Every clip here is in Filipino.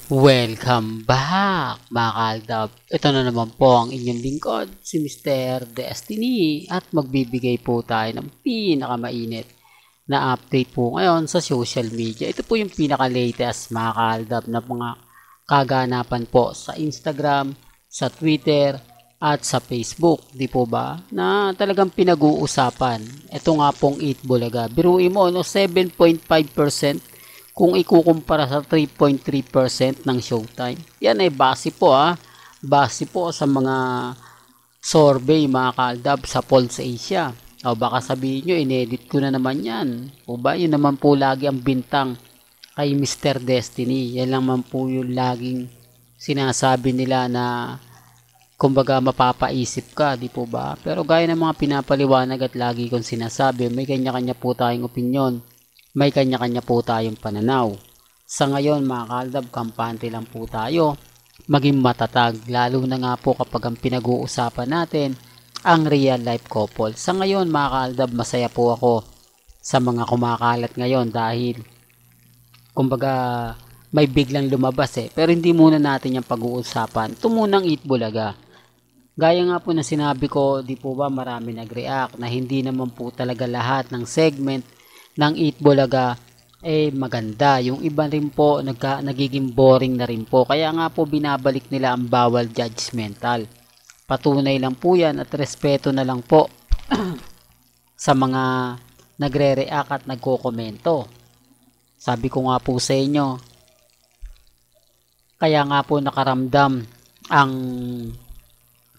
Welcome back mga kaaldab. Ito na naman po ang inyong lingkod, si Mr. Destiny at magbibigay po tayo ng pinakamainit na update po ngayon sa social media. Ito po yung pinaka-latest mga kaaldab na mga kaganapan po sa Instagram, sa Twitter at sa Facebook. Di po ba? Na talagang pinag-uusapan. Ito nga pong Eat Bulaga. Biruin mo, no? 7.5% kung ikukumpara sa 3.3% ng Showtime. Yan ay base po base po sa mga survey mga kaaldab sa Pulse Asia. O baka sabihin nyo, inedit ko na naman yan. O ba, yun naman po lagi ang bintang kay Mr. Destiny. Yan lang man po yung laging sinasabi nila na kumbaga mapapaisip ka, di po ba? Pero gaya ng mga pinapaliwanag at lagi kong sinasabi, may kanya-kanya po tayong opinyon. May kanya-kanya po tayong pananaw. Sa ngayon mga kaaldab, kampante lang po tayo maging matatag, lalo na nga po kapag ang pinag-uusapan natin ang real life couple. Sa ngayon mga kaaldab, masaya po ako sa mga kumakalat ngayon dahil kumbaga may biglang lumabas pero hindi muna natin yung pag-uusapan. Ito munang Eat Bulaga. Gaya nga po na sinabi ko, di po ba marami nag-react na hindi naman po talaga lahat ng segment ng Eat Bulaga maganda. Yung iba rin po nagiging boring na rin po. Kaya nga po binabalik nila ang bawal judgmental. Patunay lang po yan at respeto na lang po sa mga nagre-react at nagko-komento. Sabi ko nga po sa inyo, kaya nga po nakaramdam ang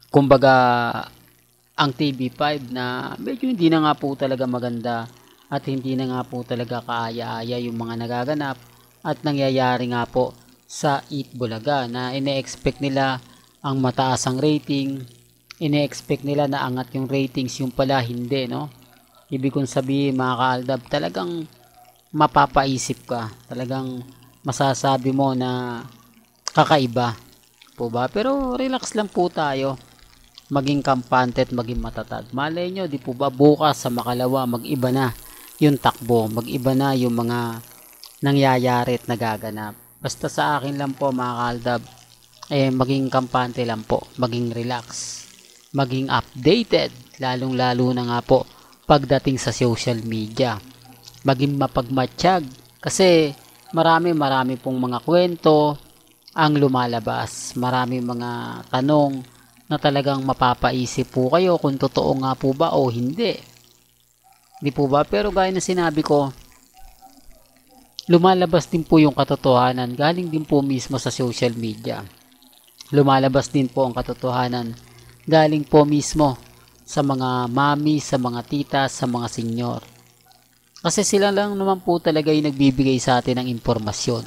kumbaga ang TV5 na medyo hindi na nga po talaga maganda at hindi na nga po talaga kaaya-aya yung mga nagaganap at nangyayari nga po sa Eat Bulaga na ine-expect nila ang mataas ang rating, ine-expect nila na angat yung ratings, yung pala hindi, no? Ibig kong sabihin mga kaaldab, talagang mapapaisip ka, talagang masasabi mo na kakaiba po ba? Pero relax lang po tayo, maging kampante at maging matatag. Malay nyo, di po ba bukas sa makalawa mag-iba na yung takbo, mag-iba na yung mga nangyayari at nagaganap. Basta sa akin lang po mga kaaldab, maging kampante lang po, maging relax, maging updated, lalong lalo na nga po pagdating sa social media, maging mapagmatsyag kasi marami pong mga kwento ang lumalabas, marami mga tanong na talagang mapapaisip po kayo kung totoo nga po ba o hindi. Di po ba? Pero gaya na sinabi ko, lumalabas din po yung katotohanan. Galing din po mismo sa social media. Lumalabas din po ang katotohanan. Galing po mismo sa mga mami, sa mga tita, sa mga senyor. Kasi sila lang naman po talaga yung nagbibigay sa atin ng impormasyon.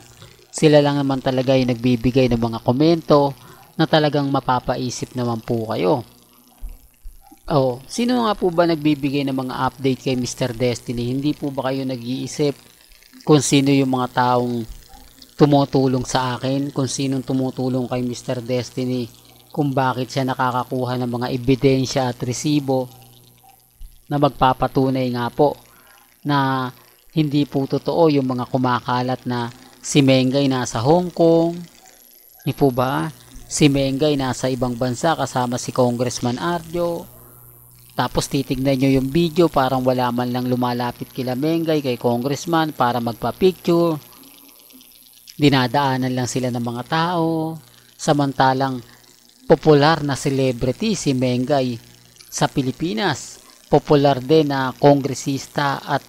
Sila lang naman talaga yung nagbibigay ng mga komento na talagang mapapaisip naman po kayo. Sino nga po ba nagbibigay ng mga update kay Mr. Destiny? Hindi po ba kayo nag-iisip kung sino yung mga taong tumutulong sa akin? Kung sinong tumutulong kay Mr. Destiny? Kung bakit siya nakakakuha ng mga ebidensya at resibo na magpapatunay nga po na hindi po totoo yung mga kumakalat na si Mengay nasa Hong Kong. Hindi po ba? Si Mengay nasa ibang bansa kasama si Congressman Arjo. Tapos titignan nyo yung video, parang wala man lang lumalapit kila Mengay, kay Congressman para magpa-picture. Dinadaanan lang sila ng mga tao. Samantalang popular na celebrity si Mengay sa Pilipinas. Popular din na kongresista at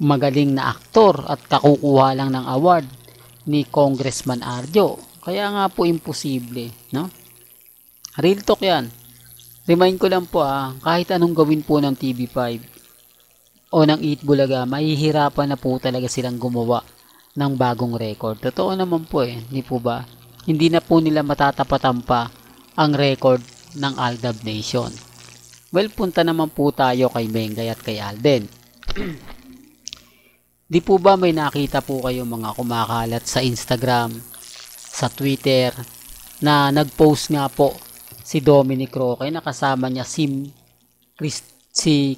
magaling na aktor at kakukuha lang ng award ni Congressman Arjo. Kaya nga po imposible, no? Real talk yan. Remind ko lang po kahit anong gawin po ng TV5 o ng Eat Bulaga, mahihirapan na po talaga silang gumawa ng bagong record. Totoo naman po hindi po ba? Hindi na po nila matatapatan pa ang record ng Aldab Nation. Well, punta naman po tayo kay Mengay at kay Alden. Di po ba may nakita po kayo mga kumakalat sa Instagram, sa Twitter, na nag-post nga po si Dominic Roque na kasama niya si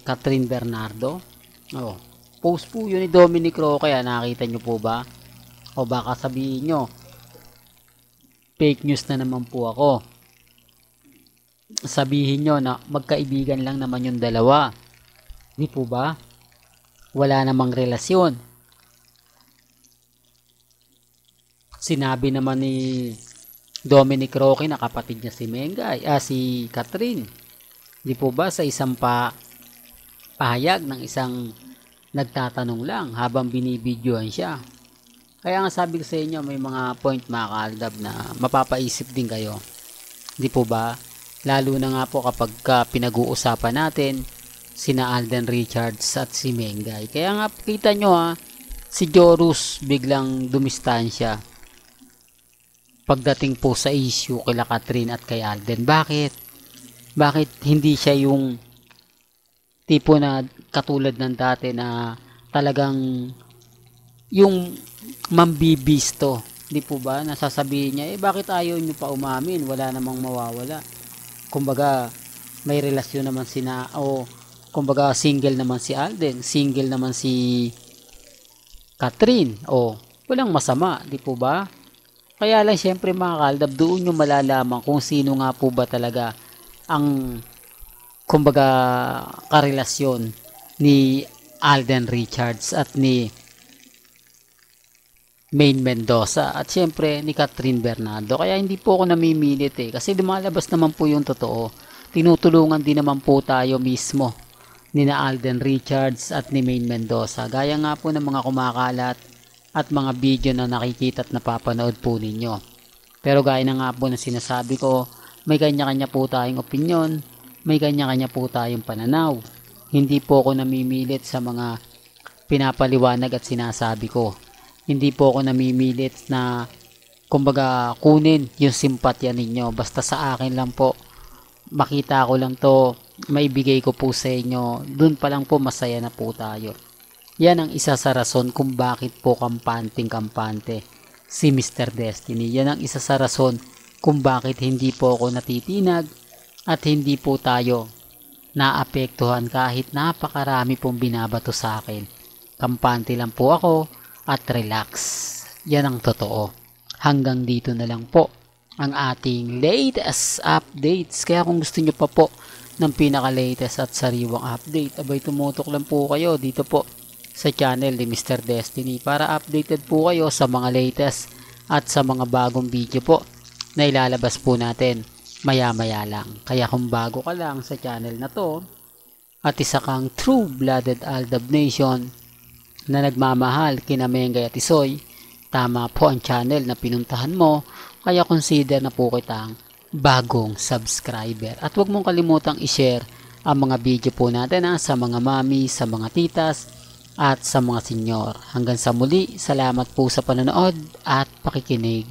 Catherine Bernardo. Post po yun ni Dominic Roque, nakita nyo po ba? O baka sabihin nyo, fake news na naman po ako. Sabihin nyo na magkaibigan lang naman yung dalawa. Di po ba? Wala namang relasyon. Sinabi naman ni Dominic Roque na kapatid niya si Mengay, si Catherine. Di po ba sa isang pahayag ng isang nagtatanong lang habang binibidyohan siya. Kaya nga sabi ko sa inyo, may mga point mga kaaldab na mapapaisip din kayo. Di po ba? Lalo na nga po kapag pinag-uusapan natin sina Alden Richards at si Mengay. Kaya nga kita nyo si Jorus biglang dumistansya pagdating po sa issue kila Catherine at kay Alden. Bakit? Bakit hindi siya yung tipo na katulad ng dati na talagang yung mambibisto? Di po ba? Nasasabihin niya, bakit ayaw nyo pa umamin? Wala namang mawawala. Kumbaga, may relasyon naman kumbaga single naman si Alden, single naman si Catherine. Walang masama, di po ba? Kaya lang syempre mga kaaldab, doon nyo malalaman kung sino nga po ba talaga ang kumbaga karelasyon ni Alden Richards at ni Maine Mendoza at syempre ni Catherine Bernardo. Kaya hindi po ako namimilit kasi lumalabas naman po yung totoo. Tinutulungan din naman po tayo mismo ni na Alden Richards at ni Maine Mendoza. Gaya nga po ng mga kumakalat at mga video na nakikita at napapanood po ninyo. Pero gaya na nga po na sinasabi ko, may kanya-kanya po tayong opinyon, may kanya-kanya po tayong pananaw. Hindi po ako namimilit sa mga pinapaliwanag at sinasabi ko. Hindi po ako namimilit na kumbaga kunin yung simpatya ninyo. Basta sa akin lang po, makita ko lang to, maibigay ko po sa inyo. Doon pa lang po masaya na po tayo. Yan ang isa sa rason kung bakit po kampante si Mr. Destiny. Yan ang isa sa rason kung bakit hindi po ako natitinag at hindi po tayo naapektuhan kahit napakarami pong binabato sa akin. Kampante lang po ako at relax. Yan ang totoo. Hanggang dito na lang po ang ating latest updates. Kaya kung gusto nyo pa po ng pinaka-latest at sariwang update, abay tumutok lang po kayo dito po sa channel ni Mr. Destiny para updated po kayo sa mga latest at sa mga bagong video po na ilalabas po natin maya-maya lang. Kaya kung bago ka lang sa channel na to at isa kang true-blooded Aldab Nation na nagmamahal kina Mengay at Isoy, tama po ang channel na pinuntahan mo, kaya consider na po kitang bagong subscriber. At huwag mong kalimutang i-share ang mga video po natin sa mga mami, sa mga titas, at sa mga senyor. Hanggang sa muli, salamat po sa panonood at pakikinig.